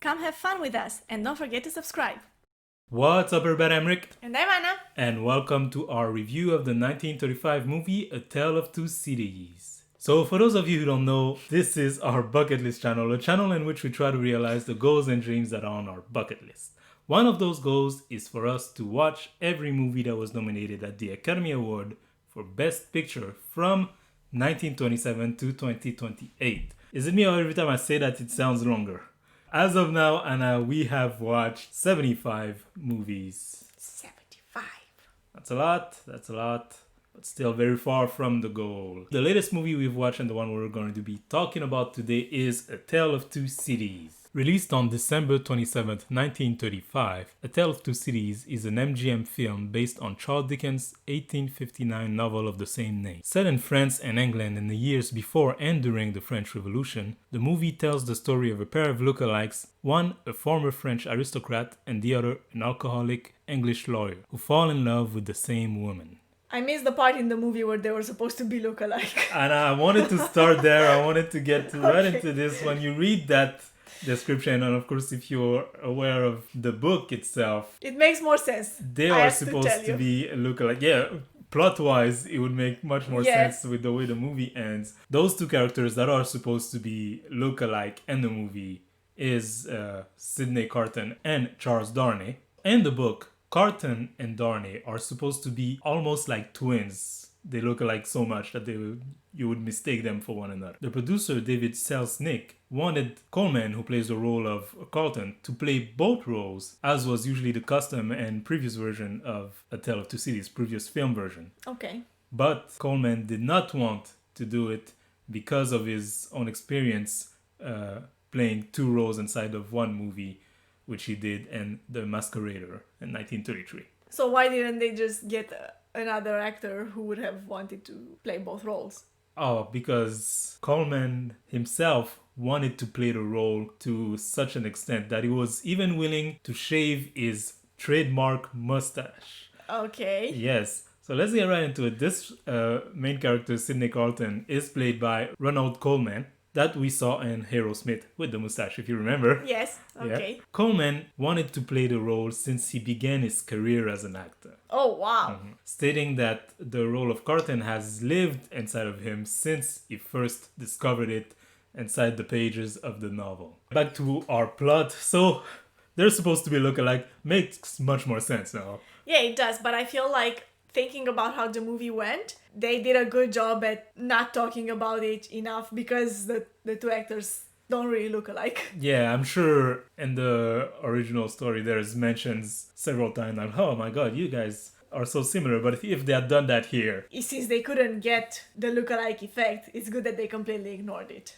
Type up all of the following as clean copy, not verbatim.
come have fun with us and don't forget to subscribe. What's up everybody, I'm Rick. And I'm Anna. And welcome to our review of the 1935 movie A Tale of Two Cities. So for those of you who don't know, this is our bucket list channel, a channel in which we try to realize the goals and dreams that are on our bucket list. One of those goals is for us to watch every movie that was nominated at the Academy Award for Best Picture from 1927 to 2028. Is it me or every time I say that it sounds longer? As of now, Anna, we have watched 75 movies. 75. That's a lot, but still very far from the goal. The latest movie we've watched and the one we're going to be talking about today is A Tale of Two Cities. Released on December 27th, 1935, A Tale of Two Cities is an MGM film based on Charles Dickens' 1859 novel of the same name. Set in France and England in the years before and during the French Revolution, the movie tells the story of a pair of lookalikes, one a former French aristocrat and the other an alcoholic English lawyer, who fall in love with the same woman. I missed the part in the movie where they were supposed to be lookalike. And I wanted to start there. I wanted to get right into this. When you read that description, and of course if you're aware of the book itself, it makes more sense. They are supposed to be a lookalike. Yeah, plot-wise, it would make much more sense with the way the movie ends. Those two characters that are supposed to be lookalike in the movie is Sidney Carton and Charles Darnay. In the book, Carton and Darnay are supposed to be almost like twins. They look alike so much that you would mistake them for one another. The producer, David Selznick, wanted Coleman, who plays the role of Carlton, to play both roles, as was usually the custom and previous version of A Tale of Two Cities, previous film version. Okay. But Coleman did not want to do it because of his own experience playing two roles inside of one movie, which he did in The Masquerader in 1933. So why didn't they just get another actor who would have wanted to play both roles? Oh, because Coleman himself wanted to play the role to such an extent that he was even willing to shave his trademark mustache. Okay. Yes. So let's get right into it. This main character, Sidney Carton, is played by Ronald Coleman, that we saw in Aerosmith with the mustache, if you remember. Yes, okay. Yeah. Coleman wanted to play the role since he began his career as an actor. Oh, wow. Stating that the role of Carton has lived inside of him since he first discovered it inside the pages of the novel. Back to our plot. So, they're supposed to be lookalike. Makes much more sense now. Yeah, it does, but I feel like thinking about how the movie went, they did a good job at not talking about it enough because the two actors don't really look alike. Yeah, I'm sure in the original story there's mentions several times like, oh my god, you guys are so similar, but if they had done that here... Since they couldn't get the lookalike effect, it's good that they completely ignored it.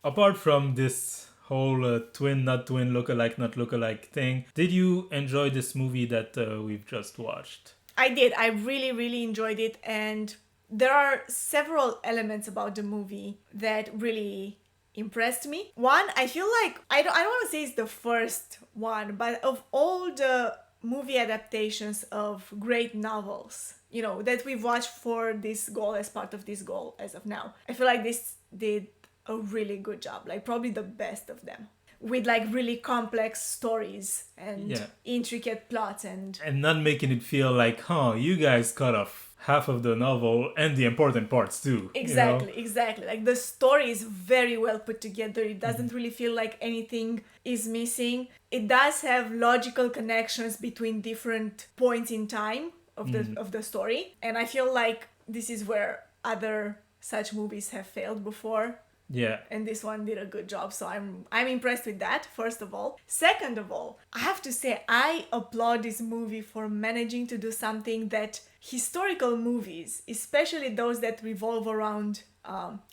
Apart from this whole twin, not twin, lookalike, not lookalike thing, did you enjoy this movie that we've just watched? I did. I really, really enjoyed it, and there are several elements about the movie that really impressed me. One, I feel like, I don't want to say it's the first one, but of all the movie adaptations of great novels, you know, that we've watched for this goal, as part of this goal as of now, I feel like this did a really good job, like probably the best of them, with like really complex stories and intricate plots and not making it feel like, you guys cut off half of the novel and the important parts too. Exactly, you know? Exactly. Like the story is very well put together. It doesn't really feel like anything is missing. It does have logical connections between different points in time of the story. And I feel like this is where other such movies have failed before. Yeah. And this one did a good job, so I'm impressed with that, first of all. Second of all, I have to say I applaud this movie for managing to do something that historical movies, especially those that revolve around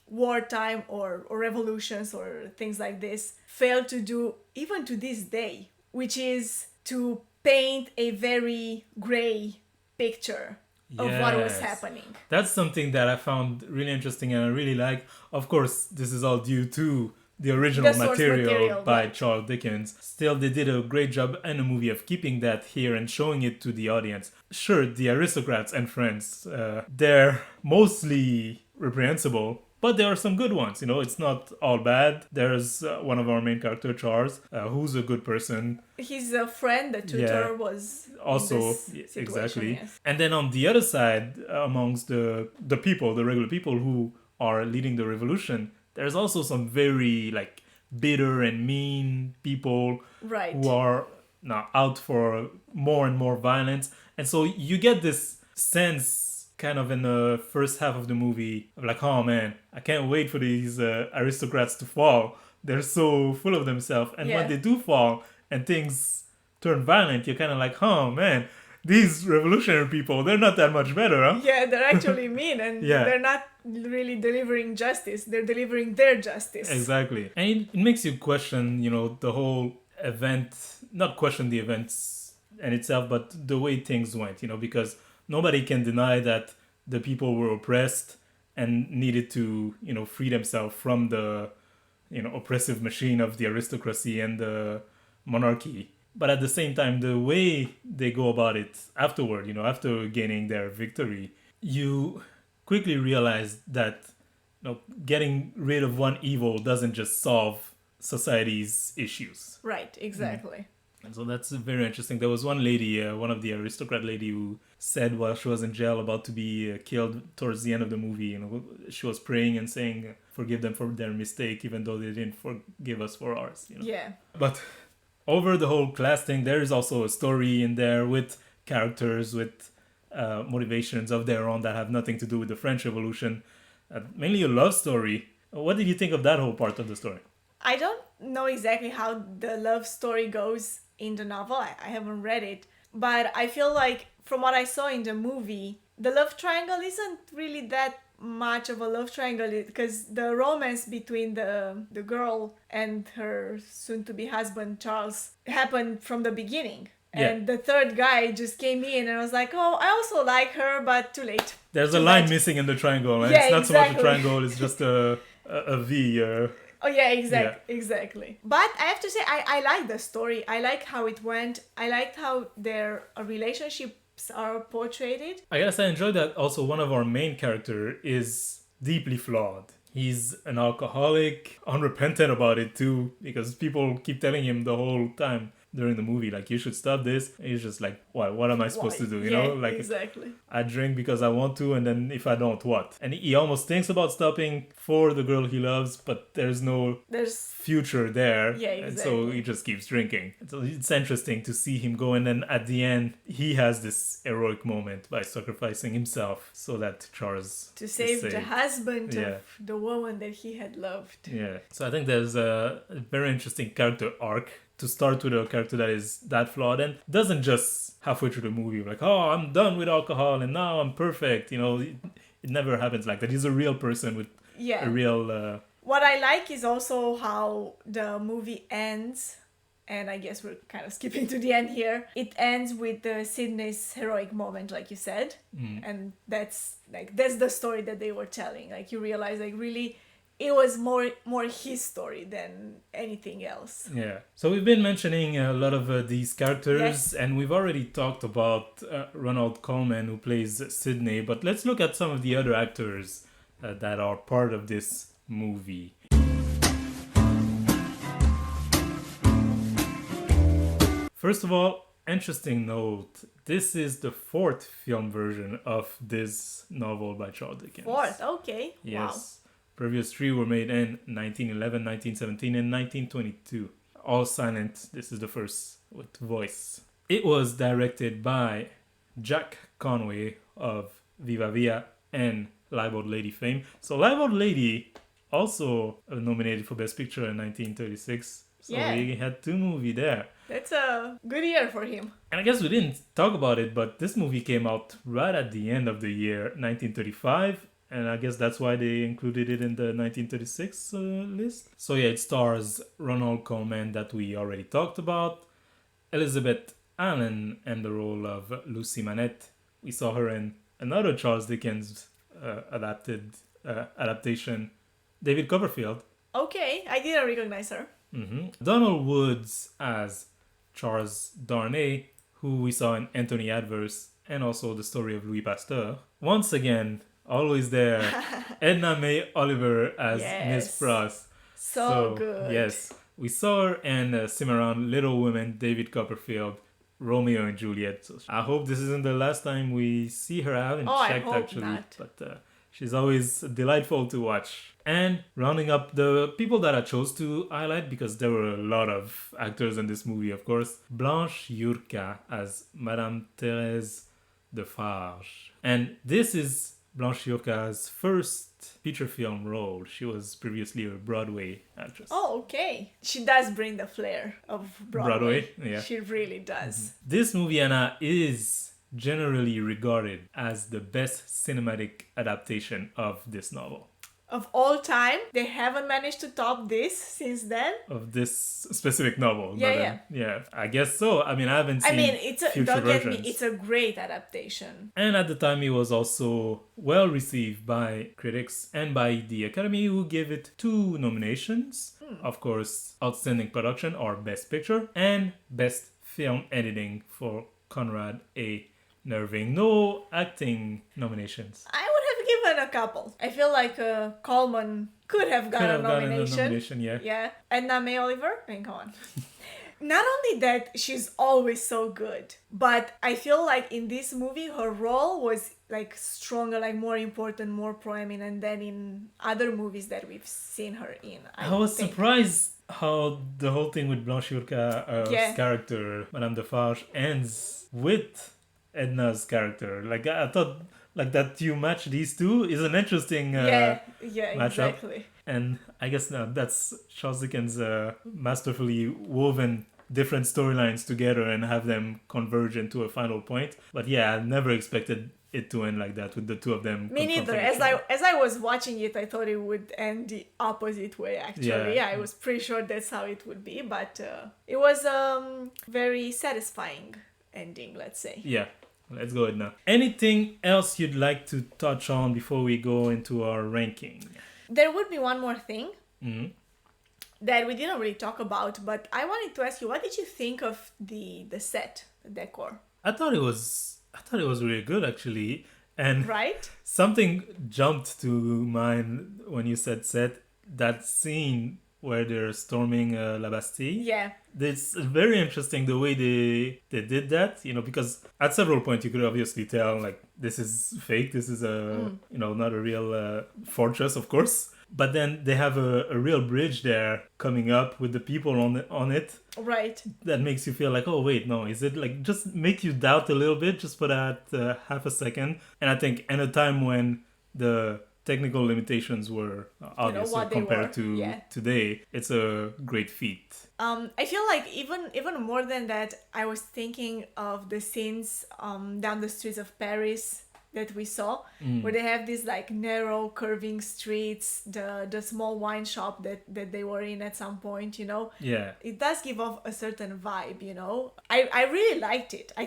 wartime or revolutions or things like this, fail to do even to this day, which is to paint a very gray picture of what was happening. That's something that I found really interesting and I really like. Of course, this is all due to the original material by Charles Dickens. Still, they did a great job in the movie of keeping that here and showing it to the audience. Sure, the aristocrats and friends, they're mostly reprehensible But there are some good ones, you know, it's not all bad. There's one of our main character, Charles, who's a good person. He's a friend, the tutor was also in this exactly. yes. And then on the other side, amongst the people, the regular people who are leading the revolution, there's also some very like bitter and mean people who are now out for more and more violence. And so you get this sense kind of in the first half of the movie of like, oh man, I can't wait for these aristocrats to fall. They're so full of themselves. And when they do fall and things turn violent, you're kind of like, oh man, these revolutionary people, they're not that much better, huh? Yeah, they're actually mean and they're not really delivering justice. They're delivering their justice. Exactly. And it makes you question, you know, the whole event, not question the events in itself, but the way things went, you know, because nobody can deny that the people were oppressed and needed to, you know, free themselves from the, you know, oppressive machine of the aristocracy and the monarchy. But at the same time, the way they go about it afterward, you know, after gaining their victory, you quickly realize that, you know, getting rid of one evil doesn't just solve society's issues. Right, exactly. And so that's very interesting. There was one lady, one of the aristocrat lady, who said while she was in jail about to be killed towards the end of the movie, you know, she was praying and saying, forgive them for their mistake, even though they didn't forgive us for ours. You know? Yeah. But over the whole class thing, there is also a story in there with characters, with motivations of their own that have nothing to do with the French Revolution. Mainly a love story. What did you think of that whole part of the story? I don't know exactly how the love story goes in the novel. I haven't read it. But I feel like from what I saw in the movie, the love triangle isn't really that much of a love triangle because the romance between the girl and her soon-to-be husband, Charles, happened from the beginning. And the third guy just came in and I was like, oh, I also like her, but too late. There's a line missing in the triangle. And it's not so much a triangle, it's just a V. Oh, yeah, exactly. But I have to say, I like the story. I like how it went. I liked how their relationships are portrayed. I guess I enjoyed that also one of our main character is deeply flawed. He's an alcoholic, unrepentant about it too, because people keep telling him the whole time during the movie, like, you should stop this. And he's just like, what am I supposed to do? You know, like, exactly. I drink because I want to, and then if I don't, what? And he almost thinks about stopping for the girl he loves, but there's future there. Yeah, exactly. And so he just keeps drinking. So it's interesting to see him go, and then at the end, he has this heroic moment by sacrificing himself so that Charles to save the husband of the woman that he had loved. Yeah. So I think there's a very interesting character arc to start with a character that is that flawed and doesn't just halfway through the movie like, oh, I'm done with alcohol and now I'm perfect. You know, it never happens like that. He's a real person with a real... What I like is also how the movie ends, and I guess we're kind of skipping to the end here. It ends with Sydney's heroic moment, like you said. And that's the story that they were telling. Like, you realize, like, really... it was more his story than anything else. Yeah. So we've been mentioning a lot of these characters, and we've already talked about Ronald Colman, who plays Sydney. But let's look at some of the other actors that are part of this movie. First of all, interesting note, this is the fourth film version of this novel by Charles Dickens. Fourth, okay. Yes. Wow. Previous three were made in 1911, 1917, and 1922. All silent. This is the first with voice. It was directed by Jack Conway of Viva Villa and Live Old Lady fame. So Live Old Lady also nominated for Best Picture in 1936. So he had two movies there. That's a good year for him. And I guess we didn't talk about it, but this movie came out right at the end of the year 1935. And I guess that's why they included it in the 1936 list. So yeah, it stars Ronald Colman that we already talked about. Elizabeth Allen in the role of Lucy Manette. We saw her in another Charles Dickens adaptation, David Copperfield. Okay, I didn't recognize her. Donald Woods as Charles Darnay, who we saw in Anthony Adverse and also The Story of Louis Pasteur. Once again, always there. Edna May Oliver as Miss Yes. Frost. So good. Yes, we saw her and Cimarron, Little Women, David Copperfield, Romeo and Juliet. So I hope this isn't the last time we see her. I haven't I checked hope actually, not. but she's always delightful to watch. And rounding up the people that I chose to highlight, because there were a lot of actors in this movie, of course. Blanche Yurka as Madame Thérèse Defarge. And this is Blanche Yurka's first feature film role. She was previously a Broadway actress. Oh, okay. She does bring the flair of Broadway. Yeah. She really does. This movie, Anna, is generally regarded as the best cinematic adaptation of this novel. Of all time, they haven't managed to top this since then. Of this specific novel. Yeah, yeah, I guess so. I mean, I haven't seen future don't get versions. me, it's a great adaptation. And at the time, it was also well received by critics and by the Academy, who gave it 2 nominations. Of course, Outstanding Production or Best Picture, and Best Film Editing for Conrad A. Nerving. No acting nominations. I would have given a couple. I feel like Coleman could have gotten a nomination. Yeah. Yeah. Edna May Oliver? I mean, come on. Not only that, she's always so good, but I feel like in this movie, her role was like stronger, like more important, more prominent than in other movies that we've seen her in. I was surprised how the whole thing with Blanche Yurka's character, Madame Defarge, ends with Edna's character. Like, I thought like that you match these two is an interesting matchup. Exactly. And I guess now that's Charles Dickens masterfully woven different storylines together and have them converge into a final point. But yeah, I never expected it to end like that with the two of them. Me neither. As I was watching it, I thought it would end the opposite way. Actually, I was pretty sure that's how it would be. But it was very satisfying ending, let's say. Yeah. Let's go ahead now. Anything else you'd like to touch on before we go into our ranking? There would be one more thing that we didn't really talk about, but I wanted to ask you, what did you think of the set, the decor? I thought it was really good actually, and right? Something jumped to mind when you said set. That scene where they're storming La Bastille. Yeah. It's very interesting the way they did that, because at several points you could obviously tell, like, this is fake, this is not a real fortress, of course. But then they have a real bridge there coming up with the people on it. Right. That makes you feel like, oh, wait, no, is it like, just make you doubt a little bit just for that half a second. And I think in a time when the technical limitations were obviously compared to today, it's a great feat. I feel like even more than that, I was thinking of the scenes down the streets of Paris that we saw, where they have these like narrow curving streets, the small wine shop that they were in at some point, Yeah. It does give off a certain vibe, I really liked it. I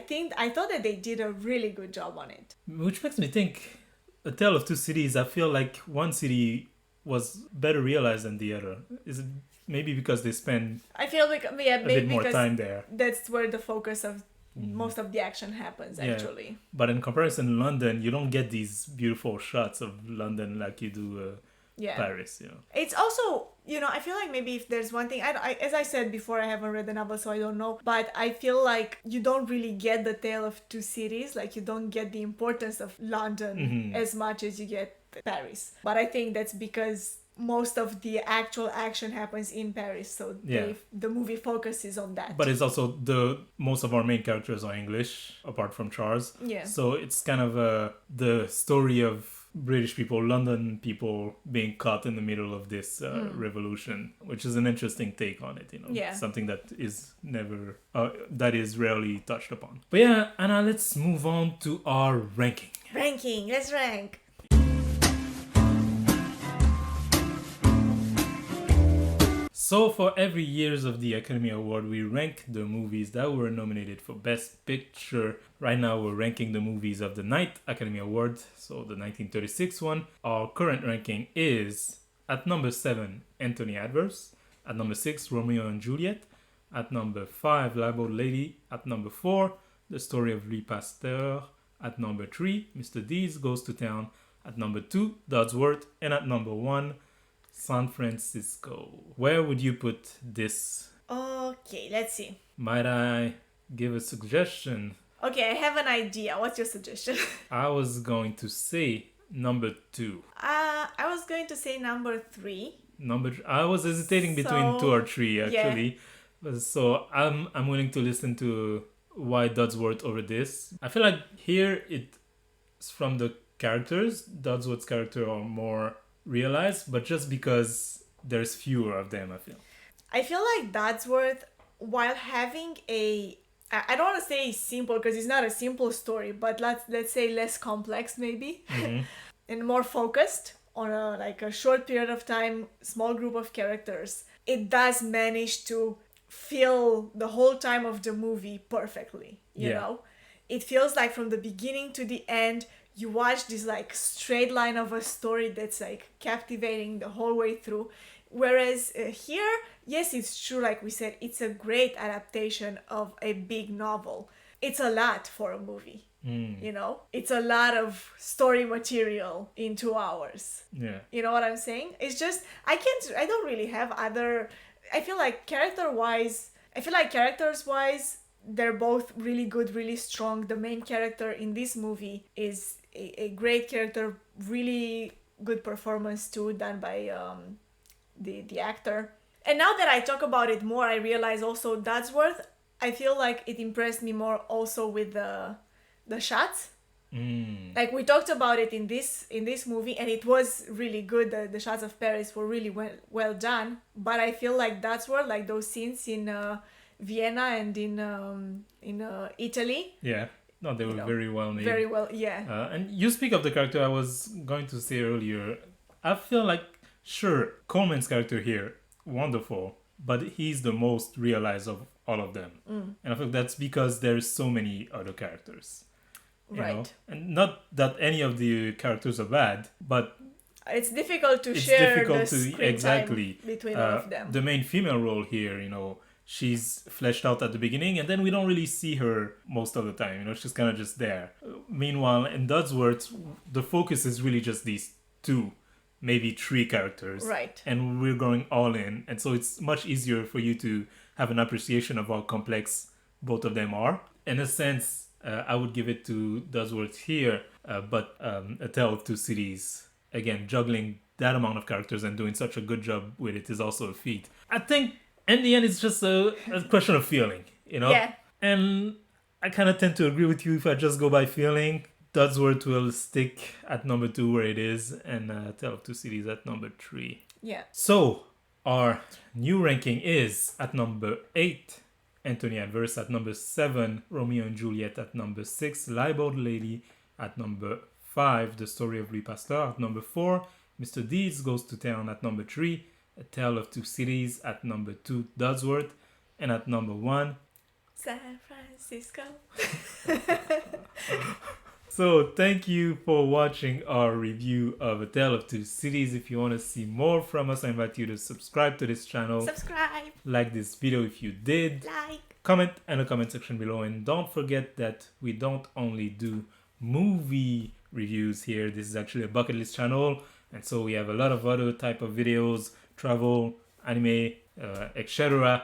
thought that they did a really good job on it. Which makes me think, A Tale of Two Cities, I feel like one city was better realized than the other. Is it maybe because they spend I feel like a bit more time there? That's where the focus of most of the action happens, actually. But in comparison, London, you don't get these beautiful shots of London like you do Paris. It's also, I feel like maybe if there's one thing, I as I said before, I haven't read the novel, so I don't know, but I feel like you don't really get the tale of two cities, like you don't get the importance of London as much as you get Paris. But I think that's because most of the actual action happens in Paris, so the movie focuses on that. But it's also most of our main characters are English, apart from Charles. Yeah. So it's kind of the story of British people, London people being caught in the middle of this revolution, which is an interesting take on it. Something that is that is rarely touched upon. But yeah, Anna, let's move on to our ranking. Let's rank. So for every years of the Academy Award, we rank the movies that were nominated for Best Picture. Right now we're ranking the movies of the 9th Academy Award, so the 1936 one. Our current ranking is at number 7, Anthony Adverse. At number 6, Romeo and Juliet. At number 5, La Bold Lady. At number 4, The Story of Louis Pasteur. At number 3, Mr. Deeds Goes to Town. At number 2, Dodsworth. And at number 1, San Francisco. Where would you put this? Okay, let's see. Might I give a suggestion? Okay, I have an idea. What's your suggestion? I was going to say number 2. I was going to say number 3. I was hesitating between 2 or 3 actually. Yeah. So I'm willing to listen to why Dodsworth over this. I feel like here it's from the characters. Dodsworth's character are more realized, but just because there's fewer of them, I feel like Dodsworth, while having I don't want to say simple because it's not a simple story, but let's say less complex maybe, and more focused on a short period of time, small group of characters. It does manage to fill the whole time of the movie perfectly. You know, it feels like from the beginning to the end, you watch this like straight line of a story that's like captivating the whole way through. Whereas here, yes, it's true, like we said, it's a great adaptation of a big novel. It's a lot for a movie, you know? It's a lot of story material in 2 hours. Yeah. You know what I'm saying? It's just, I don't really have other, I feel like characters-wise, they're both really good, really strong. The main character in this movie is a great character, really good performance too, done by the actor. And now that I talk about it more, I realize also Dodsworth, I feel like it impressed me more also with the shots. Like we talked about it in this movie, and it was really good. The shots of Paris were really well done. But I feel like Dodsworth, like those scenes in Vienna and in Italy. Yeah. No, they were very well made. Very well, yeah. And you speak of the character I was going to say earlier. I feel like, sure, Coleman's character here, wonderful, but he's the most realized of all of them. And I think that's because there's so many other characters. You know? And not that any of the characters are bad, but it's difficult to share the screen time between all of them. The main female role here, you know, she's fleshed out at the beginning, and then we don't really see her most of the time. You know, she's kind of just there. Meanwhile, in Dodsworth, the focus is really just these 2, maybe 3 characters. Right. And we're going all in. And so it's much easier for you to have an appreciation of how complex both of them are. In a sense, I would give it to Dodsworth here, but A Tale of Two Cities, again, juggling that amount of characters and doing such a good job with it is also a feat. I think in the end, it's just a question of feeling, you know? Yeah. And I kind of tend to agree with you if I just go by feeling. Dodsworth will stick at number 2 where it is, and Tale of Two Cities at number 3. Yeah. So, our new ranking is at number 8, Anthony Adverse; at number 7, Romeo and Juliet; at number 6, Libeled Lady; at number 5, The Story of Louis Pasteur; at number 4, Mr. Deeds Goes to Town; at number 3, A Tale of Two Cities; at number 2, Dodsworth; and at number 1, San Francisco. So thank you for watching our review of A Tale of Two Cities. If you want to see more from us, I invite you to subscribe to this channel. Subscribe. Like this video if you did. Like. Comment in the comment section below. And don't forget that we don't only do movie reviews here. This is actually a bucket list channel. And so we have a lot of other type of videos, travel, anime, etc.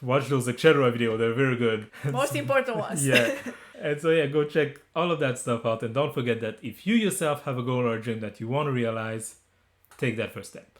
Watch those etc. videos. They're very good. Most important ones. Yeah. And so yeah, go check all of that stuff out. And don't forget that if you yourself have a goal or a dream that you want to realize, take that first step.